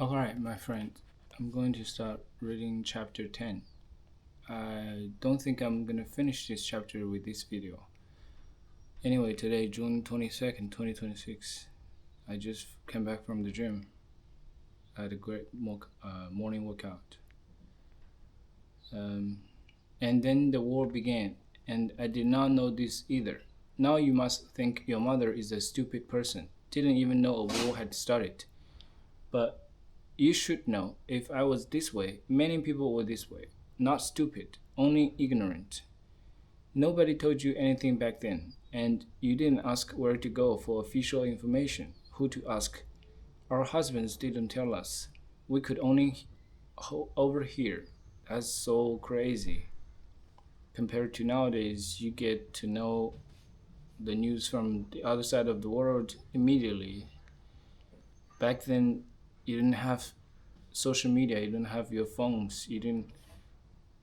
Alright, my friend, I'm going to start reading chapter 10. I don't think I'm gonna finish this chapter with this video. Anyway, today, June 22nd, 2026, I just came back from the gym. I had a great morning workout. And then the war began, and I did not know this either. Now you must think your mother is a stupid person, didn't even know a war had started. But you should know, if I was this way, many people were this way. Not stupid, only ignorant. Nobody told you anything back then, and you didn't ask where to go for official information, who to ask. Our husbands didn't tell us. We could only overhear. That's so crazy. Compared to nowadays, you get to know the news from the other side of the world immediately. Back then, you didn't have social media, you didn't have your phones, you didn't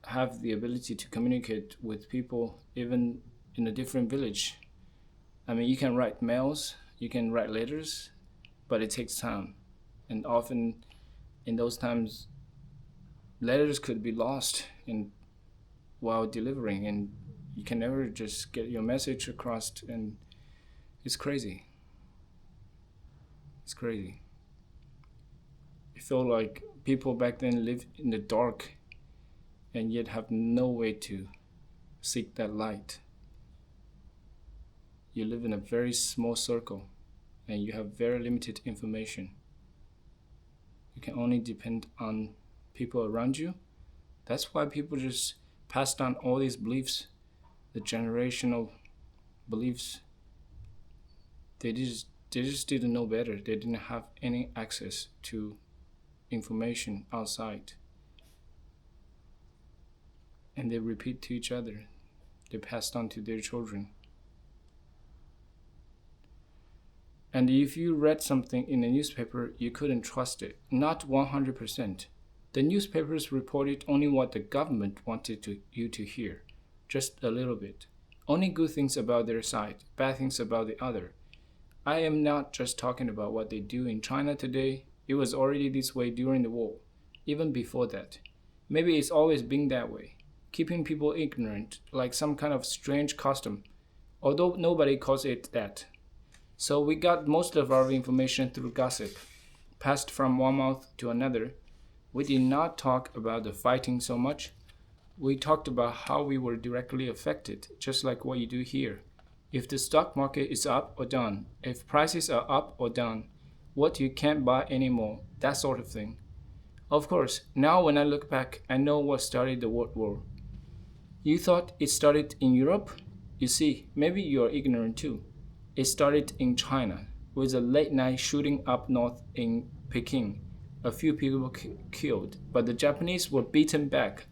have the ability to communicate with people even in a different village. I mean, you can write mails, you can write letters, but it takes time. And often in those times, letters could be lost while delivering, and you can never just get your message across, and it's crazy. It's crazy. It felt like people back then lived in the dark and yet have no way to seek that light. You live in a very small circle and you have very limited information. You can only depend on people around you. That's why people just pass down all these beliefs, the generational beliefs. They just didn't know better. They didn't have any access to information outside. And they repeat to each other. They passed on to their children. And if you read something in a newspaper, you couldn't trust it. Not 100%. The newspapers reported only what the government wanted you to hear. Just a little bit. Only good things about their side, bad things about the other. I am not just talking about what they do in China today. It was already this way during the war, even before that. Maybe it's always been that way, keeping people ignorant like some kind of strange custom, although nobody calls it that. So we got most of our information through gossip, passed from one mouth to another. We did not talk about the fighting so much. We talked about how we were directly affected, just like what you do here. If the stock market is up or down, if prices are up or down, what you can't buy anymore, that sort of thing. Of course, now when I look back, I know what started the World War. You thought it started in Europe? You see, maybe you're ignorant too. It started in China, with a late night shooting up north in Peking. A few people killed, but the Japanese were beaten back.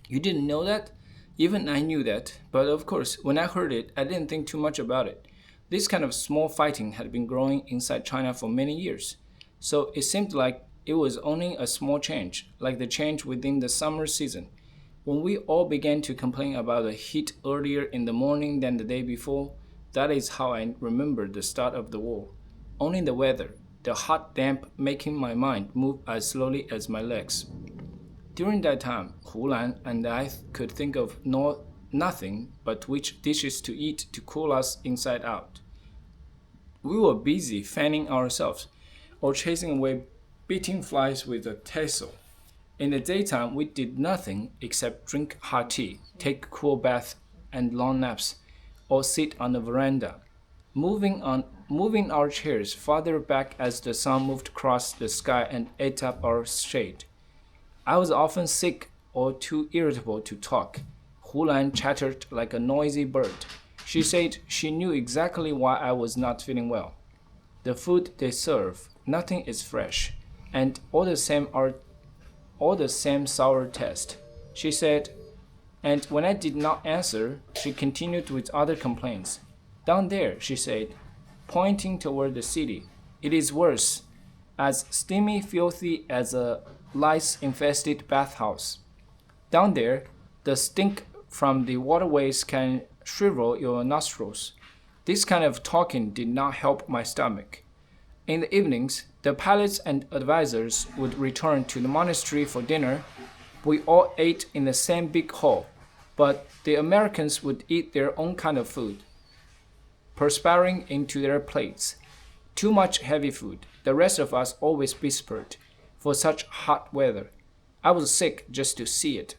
You didn't know that? Even I knew that, but of course, when I heard it, I didn't think too much about it. This kind of small fighting had been growing inside China for many years, so it seemed like it was only a small change, like the change within the summer season. When we all began to complain about the heat earlier in the morning than the day before, that is how I remember the start of the war. Only the weather, the hot damp making my mind move as slowly as my legs. During that time, Hulan and I could think of nothing but which dishes to eat to cool us inside out. We were busy fanning ourselves or chasing away beating flies with a tassel. In the daytime, we did nothing except drink hot tea, take cool baths and long naps, or sit on the veranda, moving our chairs farther back as the sun moved across the sky and ate up our shade. I was often sick or too irritable to talk. Hulan chattered like a noisy bird. She said she knew exactly why I was not feeling well. The food they serve, nothing is fresh, and all the same sour taste. She said, and when I did not answer, she continued with other complaints. Down there, she said, pointing toward the city, it is worse, as steamy, filthy as a lice-infested bathhouse. Down there, the stink from the waterways can shrivel your nostrils. This kind of talking did not help my stomach. In the evenings, The pilots and advisors would return to the monastery for dinner. We all ate in the same big hall, but the Americans would eat their own kind of food, perspiring into their plates. Too much heavy food, the rest of us always whispered, for such hot weather. I was sick just to see it.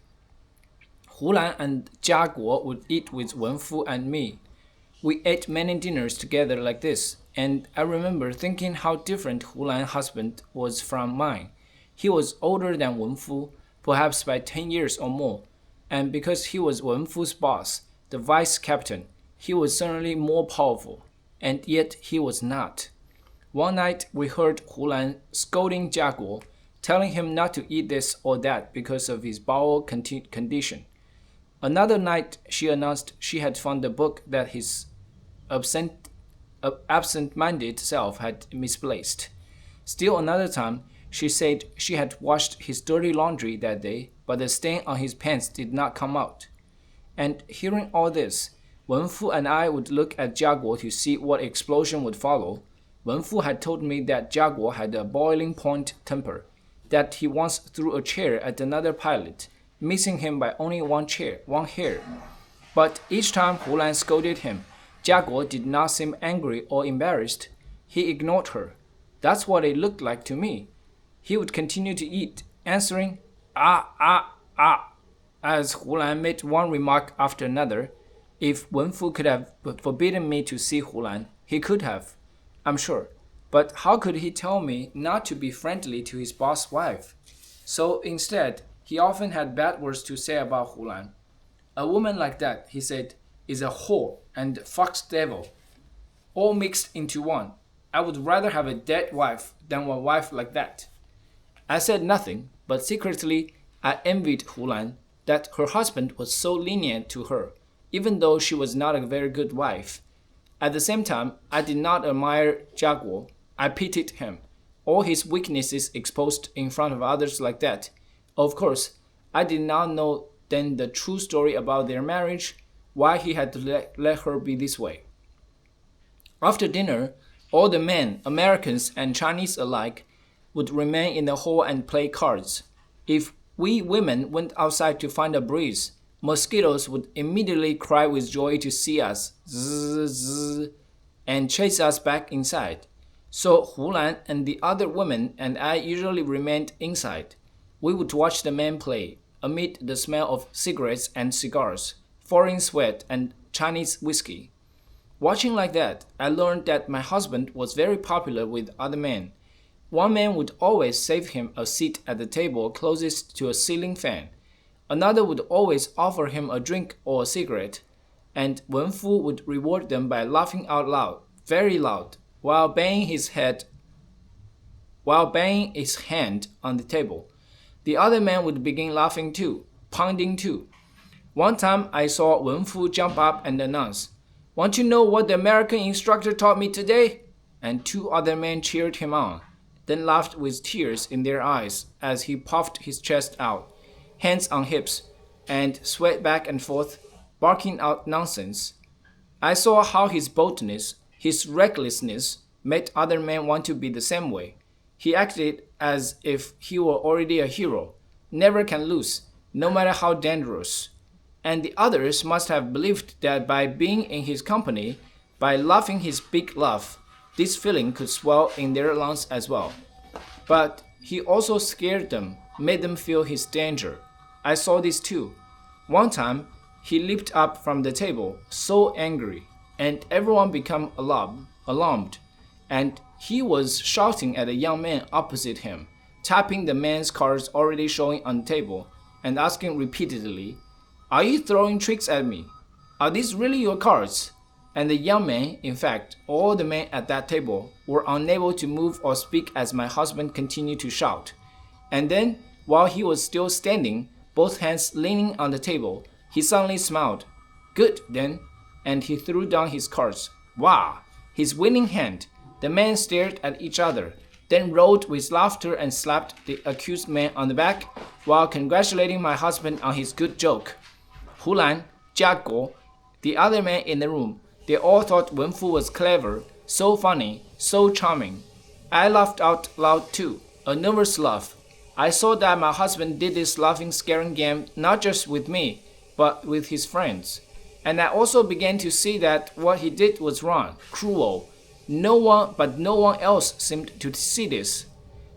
Hulan and Jia Guo would eat with Wenfu and me. We ate many dinners together like this, and I remember thinking how different Hulan's husband was from mine. He was older than Wenfu, perhaps by 10 years or more, and because he was Wenfu's boss, the vice captain, he was certainly more powerful, and yet he was not. One night we heard Hulan scolding Jia Guo, telling him not to eat this or that because of his bowel condition. Another night she announced she had found the book that his absent-minded self had misplaced. Still another time, she said she had washed his dirty laundry that day, but the stain on his pants did not come out. And hearing all this, Wenfu and I would look at Jia Guo to see what explosion would follow. Wenfu had told me that Jia Guo had a boiling point temper, that he once threw a chair at another pilot, missing him by only one hair. But each time Hulan scolded him, Jia Guo did not seem angry or embarrassed. He ignored her. That's what it looked like to me. He would continue to eat, answering, as Hulan made one remark after another. If Wenfu could have forbidden me to see Hulan, he could have, I'm sure. But how could he tell me not to be friendly to his boss' wife? So instead, he often had bad words to say about Hulan. A woman like that, he said, is a whore and fox devil, all mixed into one. I would rather have a dead wife than a wife like that. I said nothing, but secretly I envied Hulan that her husband was so lenient to her, even though she was not a very good wife. At the same time, I did not admire Jia Guo. I pitied him. All his weaknesses exposed in front of others like that. Of course, I did not know then the true story about their marriage, why he had to let her be this way. After dinner, all the men, Americans and Chinese alike, would remain in the hall and play cards. If we women went outside to find a breeze, mosquitoes would immediately cry with joy to see us, zzz, zzz, and chase us back inside. So Hulan and the other women and I usually remained inside. We would watch the men play, amid the smell of cigarettes and cigars, foreign sweat and Chinese whiskey. Watching like that, I learned that my husband was very popular with other men. One man would always save him a seat at the table closest to a ceiling fan. Another would always offer him a drink or a cigarette, and Wenfu would reward them by laughing out loud, very loud, while banging his hand on the table. The other man would begin laughing too, pounding too. One time I saw Wenfu jump up and announce, "Want to know what the American instructor taught me today?" And two other men cheered him on, then laughed with tears in their eyes as he puffed his chest out, hands on hips, and swayed back and forth, barking out nonsense. I saw how his boldness, his recklessness, made other men want to be the same way. He acted as if he were already a hero, never can lose, no matter how dangerous. And the others must have believed that by being in his company, by laughing his big laugh, this feeling could swell in their lungs as well. But he also scared them, made them feel his danger. I saw this too. One time, he leaped up from the table, so angry, and everyone became alarmed, and he was shouting at a young man opposite him, tapping the man's cards already showing on the table, and asking repeatedly, "Are you throwing tricks at me? Are these really your cards?" And the young man, in fact, all the men at that table, were unable to move or speak as my husband continued to shout. And then, while he was still standing, both hands leaning on the table, he suddenly smiled. "Good, then." And he threw down his cards. Wow! His winning hand. The men stared at each other, then roared with laughter and slapped the accused man on the back while congratulating my husband on his good joke. Hulan, Jia Guo, the other man in the room, they all thought Wenfu was clever, so funny, so charming. I laughed out loud too, a nervous laugh. I saw that my husband did this laughing scaring game not just with me, but with his friends. And I also began to see that what he did was wrong, cruel. No one else seemed to see this.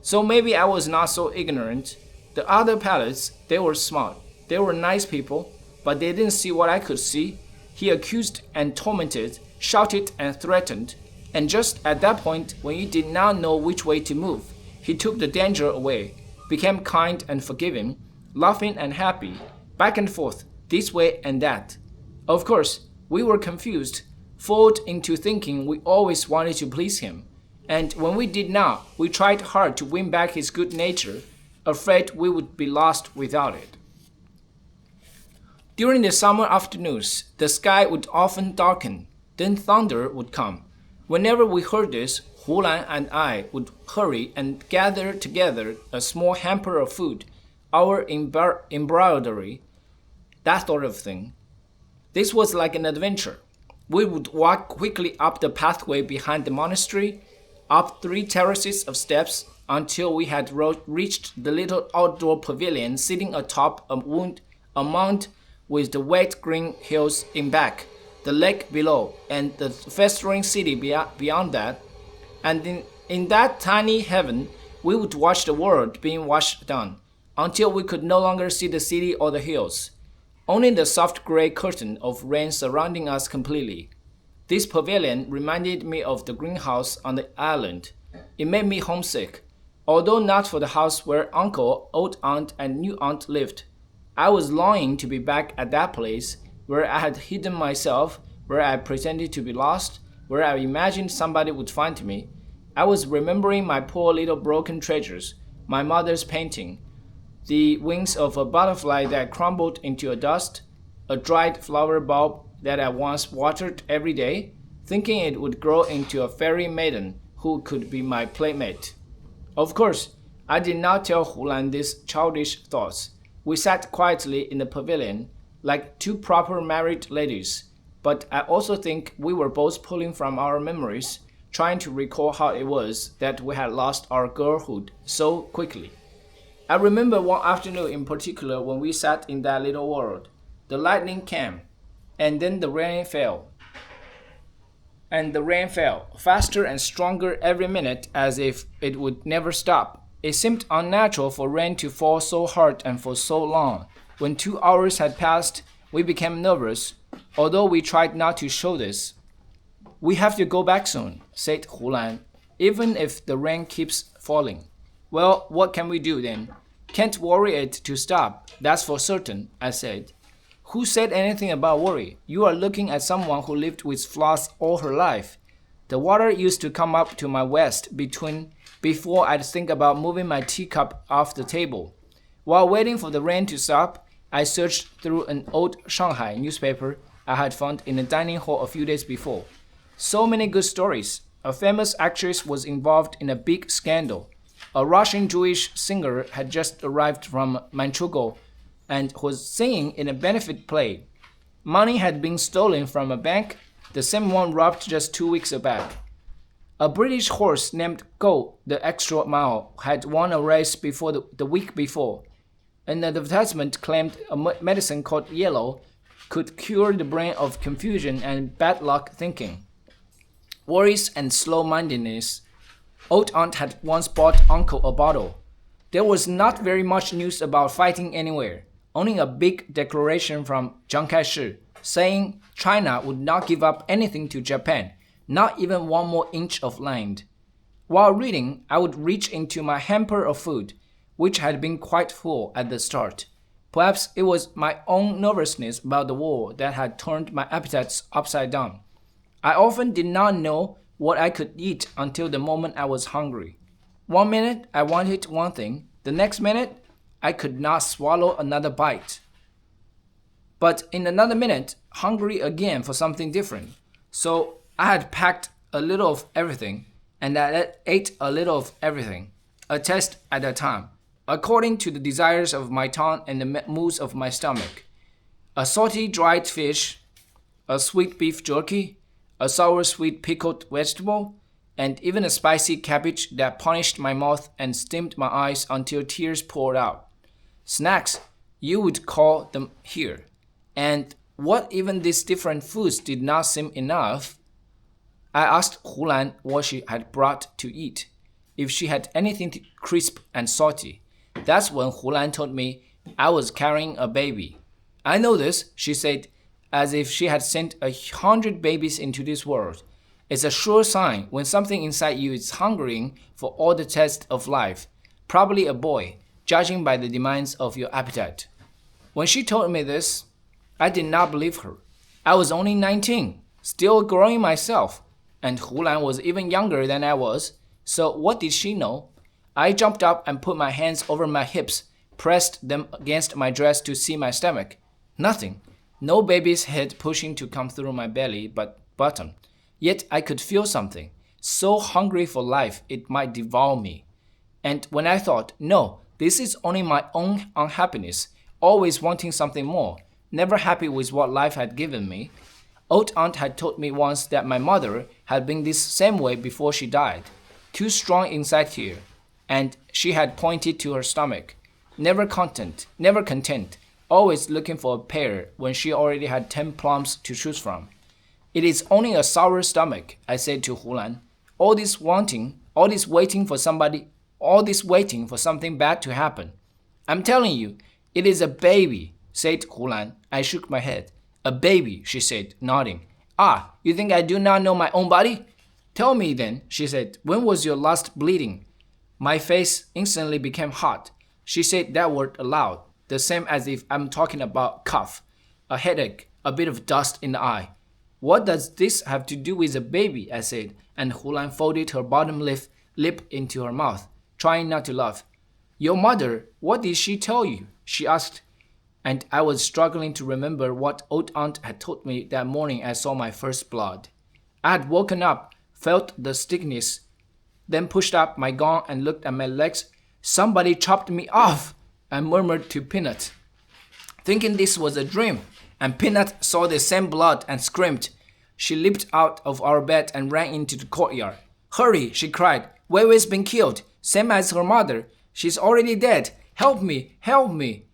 So maybe I was not so ignorant. The other pilots, they were smart. They were nice people, but they didn't see what I could see. He accused and tormented, shouted and threatened, and just at that point, when you did not know which way to move, he took the danger away, became kind and forgiving, laughing and happy, back and forth, this way and that. Of course, we were confused, fooled into thinking we always wanted to please him, and when we did not, we tried hard to win back his good nature, afraid we would be lost without it. During the summer afternoons, the sky would often darken, then thunder would come. Whenever we heard this, Hulan and I would hurry and gather together a small hamper of food, our embroidery, that sort of thing. This was like an adventure. We would walk quickly up the pathway behind the monastery, up 3 terraces of steps until we had reached the little outdoor pavilion sitting atop a mound with the wet green hills in back, the lake below, and the festering city beyond that. And in that tiny heaven, we would watch the world being washed down, until we could no longer see the city or the hills. Only the soft gray curtain of rain surrounding us completely. This pavilion reminded me of the greenhouse on the island. It made me homesick, although not for the house where uncle, old aunt, and new aunt lived. I was longing to be back at that place where I had hidden myself, where I pretended to be lost, where I imagined somebody would find me. I was remembering my poor little broken treasures, my mother's painting, the wings of a butterfly that crumbled into a dust, a dried flower bulb that I once watered every day, thinking it would grow into a fairy maiden who could be my playmate. Of course, I did not tell Hulan these childish thoughts. We sat quietly in the pavilion, like 2 proper married ladies, but I also think we were both pulling from our memories, trying to recall how it was that we had lost our girlhood so quickly. I remember one afternoon in particular when we sat in that little world. The lightning came, and then the rain fell. Faster and stronger every minute, as if it would never stop. It seemed unnatural for rain to fall so hard and for so long. When 2 hours had passed, we became nervous, although we tried not to show this. "We have to go back soon," said Hulan, "even if the rain keeps falling." "Well, what can we do then? Can't worry it to stop, that's for certain," I said. "Who said anything about worry? You are looking at someone who lived with floods all her life. The water used to come up to my waist before I'd think about moving my teacup off the table. While waiting for the rain to stop, I searched through an old Shanghai newspaper I had found in the dining hall a few days before. So many good stories. A famous actress was involved in a big scandal. A Russian Jewish singer had just arrived from Manchukuo and was singing in a benefit play. Money had been stolen from a bank, the same one robbed just 2 weeks back. A British horse named Go the Extra Mile had won a race before the week before. An advertisement claimed a medicine called Yellow could cure the brain of confusion and bad luck thinking. Worries and slow-mindedness. Old aunt had once bought uncle a bottle. There was not very much news about fighting anywhere, only a big declaration from Chiang Kai-shek saying China would not give up anything to Japan, not even 1 more inch of land. While reading, I would reach into my hamper of food, which had been quite full at the start. Perhaps it was my own nervousness about the war that had turned my appetites upside down. I often did not know what I could eat until the moment I was hungry. 1 minute I wanted one thing, the next minute I could not swallow another bite. But in another minute, hungry again for something different. So I had packed a little of everything, and I ate a little of everything, a taste at a time, according to the desires of my tongue and the moods of my stomach. A salty dried fish, a sweet beef jerky, a sour sweet pickled vegetable, and even a spicy cabbage that punished my mouth and steamed my eyes until tears poured out. Snacks, you would call them here. And what even these different foods did not seem enough, I asked Hulan what she had brought to eat, if she had anything crisp and salty. That's when Hulan told me I was carrying a baby. I know this, she said, as if she had sent 100 babies into this world. It's a sure sign when something inside you is hungering for all the tests of life. Probably a boy, judging by the demands of your appetite. When she told me this, I did not believe her. I was only 19, still growing myself, and Hulan was even younger than I was, so what did she know? I jumped up and put my hands over my hips, pressed them against my dress to see my stomach. Nothing. No baby's head pushing to come through my belly but bottom. Yet I could feel something, so hungry for life it might devour me. And when I thought, no, this is only my own unhappiness, always wanting something more, never happy with what life had given me. Old aunt had told me once that my mother had been this same way before she died, too strong inside here, and she had pointed to her stomach, never content, always looking for a pear when she already had 10 plums to choose from. It is only a sour stomach, I said to Hulan. All this waiting for something bad to happen. I'm telling you, it is a baby, said Hulan. I shook my head. A baby, she said, nodding. Ah, you think I do not know my own body? Tell me then, she said, when was your last bleeding? My face instantly became hot. She said that word aloud, the same as if I'm talking about cough, a headache, a bit of dust in the eye. What does this have to do with a baby? I said, and Hulan folded her bottom lip into her mouth, trying not to laugh. Your mother, what did she tell you? She asked, and I was struggling to remember what old aunt had told me that morning I saw my first blood. I had woken up, felt the stiffness, then pushed up my gown and looked at my legs. Somebody chopped me off, I murmured to Peanut, thinking this was a dream, and Peanut saw the same blood and screamed. She leaped out of our bed and ran into the courtyard. Hurry, she cried. Weiwei's been killed, same as her mother. She's already dead. Help me, help me.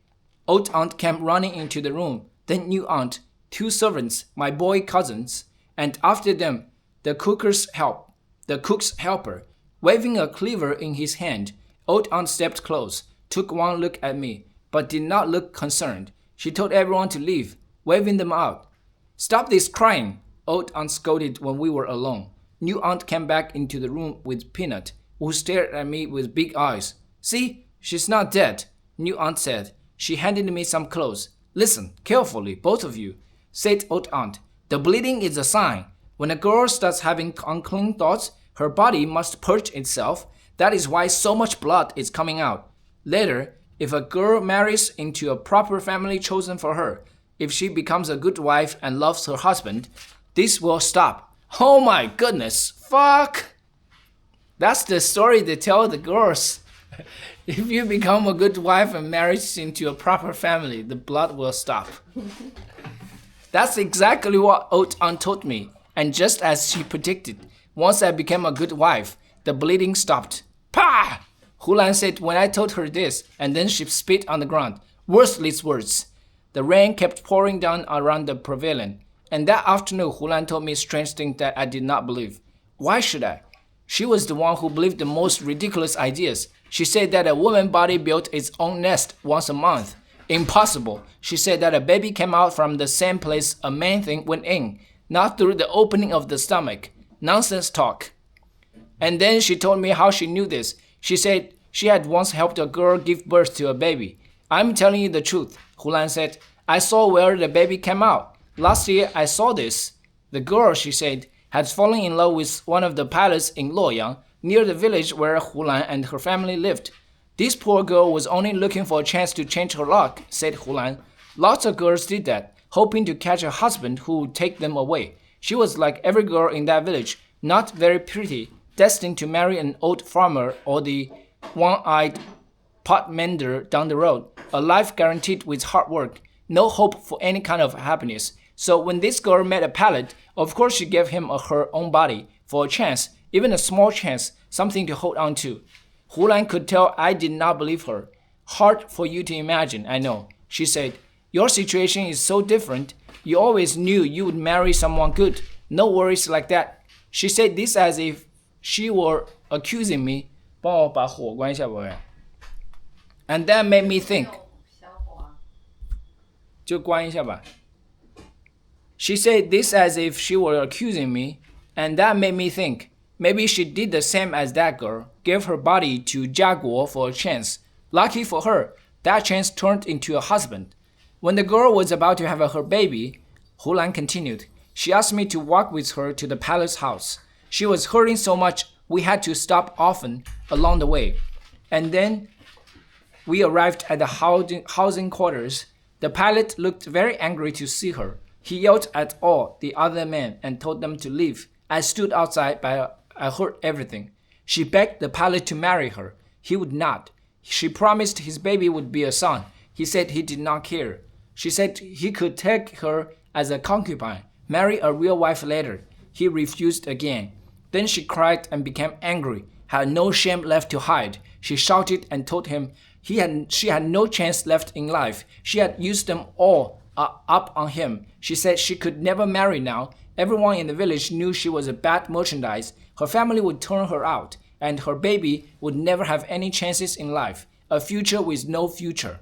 Old aunt came running into the room, then new aunt, 2 servants, my boy cousins, and after them, the cook's helper. Waving a cleaver in his hand, old aunt stepped close, took one look at me, but did not look concerned. She told everyone to leave, waving them out. Stop this crying, old aunt scolded when we were alone. New aunt came back into the room with Peanut, who stared at me with big eyes. See, she's not dead, new aunt said. She handed me some clothes. Listen, carefully, both of you, said old aunt. The bleeding is a sign. When a girl starts having unclean thoughts, her body must purge itself. That is why so much blood is coming out. Later, if a girl marries into a proper family chosen for her, if she becomes a good wife and loves her husband, this will stop. Oh my goodness, fuck! That's the story they tell the girls. If you become a good wife and marry into a proper family, the blood will stop. That's exactly what old aunt told me, and just as she predicted, once I became a good wife, the bleeding stopped. Pah! Hulan said when I told her this, and then she spit on the ground. Worthless words. The rain kept pouring down around the pavilion, and that afternoon Hulan told me strange things that I did not believe. Why should I? She was the one who believed the most ridiculous ideas. She said that a woman's body built its own nest once a month. Impossible. She said that a baby came out from the same place a man thing went in, not through the opening of the stomach. Nonsense talk. And then she told me how she knew this. She said she had once helped a girl give birth to a baby. I'm telling you the truth, Hulan said. I saw where the baby came out. Last year I saw this. The girl, she said, had fallen in love with one of the pilots in Luoyang, near the village where Hulan and her family lived. This poor girl was only looking for a chance to change her luck, said Hulan. Lots of girls did that, hoping to catch a husband who would take them away. She was like every girl in that village, not very pretty, destined to marry an old farmer or the one-eyed pot mender down the road, a life guaranteed with hard work, no hope for any kind of happiness. So when this girl met a pilot, of course she gave him her own body for a chance, even a small chance, something to hold on to. Hulan could tell I did not believe her. Hard for you to imagine, I know. She said, your situation is so different. You always knew you would marry someone good. No worries like that. She said this as if she were accusing me. 帮我把火关一下吧。And that made me think. 就关一下吧。She said this as if she were accusing me, and that made me think. Maybe she did the same as that girl, gave her body to Jaguar for a chance. Lucky for her, that chance turned into a husband. When the girl was about to have her baby, Hulan continued. She asked me to walk with her to the palace house. She was hurting so much we had to stop often along the way. And then we arrived at the housing quarters. The pilot looked very angry to see her. He yelled at all the other men and told them to leave. I stood outside, but I heard everything. She begged the pilot to marry her. He would not. She promised his baby would be a son. He said he did not care. She said he could take her as a concubine, marry a real wife later. He refused again. Then she cried and became angry, had no shame left to hide. She shouted and told him she had no chance left in life. She had used them all up on him. She said she could never marry now. Everyone in the village knew she was a bad merchandise. Her family would turn her out, and her baby would never have any chances in life, a future with no future.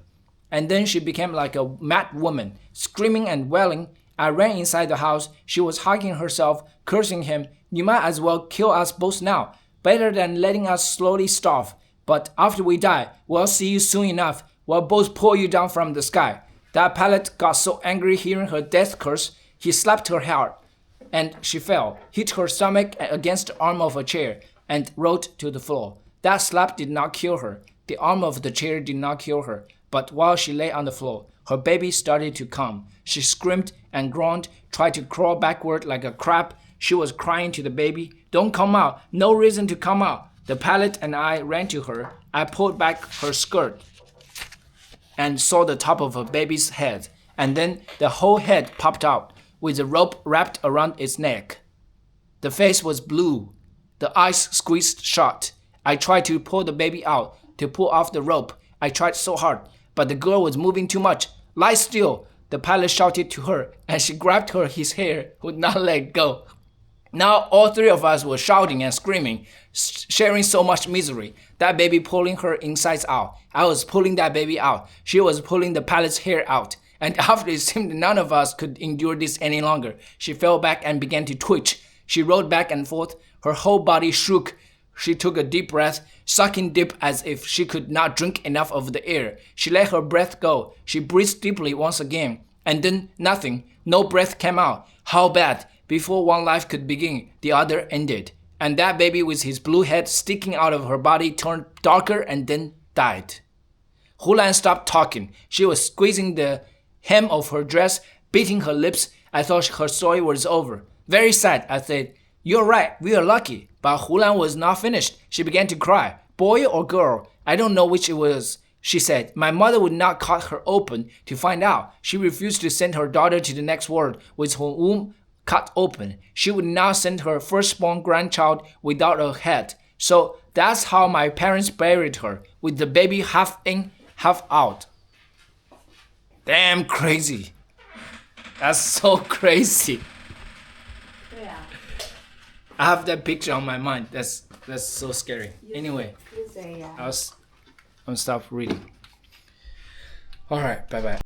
And then she became like a mad woman, screaming and wailing. I ran inside the house. She was hugging herself, cursing him. You might as well kill us both now. Better than letting us slowly starve. But after we die, we'll see you soon enough. We'll both pull you down from the sky. That pilot got so angry hearing her death curse, he slapped her hard. And she fell, hit her stomach against the arm of a chair, and rolled to the floor. That slap did not kill her. The arm of the chair did not kill her. But while she lay on the floor, her baby started to come. She screamed and groaned, tried to crawl backward like a crab. She was crying to the baby, "Don't come out, no reason to come out." The pilot and I ran to her. I pulled back her skirt and saw the top of her baby's head, and then the whole head popped out with a rope wrapped around its neck. The face was blue, the eyes squeezed shut. I tried to pull the baby out, to pull off the rope. I tried so hard, but the girl was moving too much. "Lie still," the pilot shouted to her, and she grabbed his hair, would not let go. Now all three of us were shouting and screaming, sharing so much misery. That baby pulling her insides out. I was pulling that baby out. She was pulling the pilot's hair out. And after it seemed none of us could endure this any longer, she fell back and began to twitch. She rolled back and forth. Her whole body shook. She took a deep breath, sucking deep as if she could not drink enough of the air. She let her breath go. She breathed deeply once again. And then nothing. No breath came out. How bad? Before one life could begin, the other ended. And that baby with his blue head sticking out of her body turned darker and then died. Hulan stopped talking. She was squeezing the hem of her dress, beating her lips. I thought her story was over. Very sad, I said. You're right, we are lucky. But Hulan was not finished. She began to cry. Boy or girl? I don't know which it was, she said. My mother would not cut her open to find out. She refused to send her daughter to the next world with her womb cut open. She would not send her firstborn grandchild without a head. So that's how my parents buried her, with the baby half in, half out. Damn crazy. That's so crazy. Yeah. I have that picture on my mind. That's so scary. Anyway, Use AI. I'm stop reading. All right, bye bye.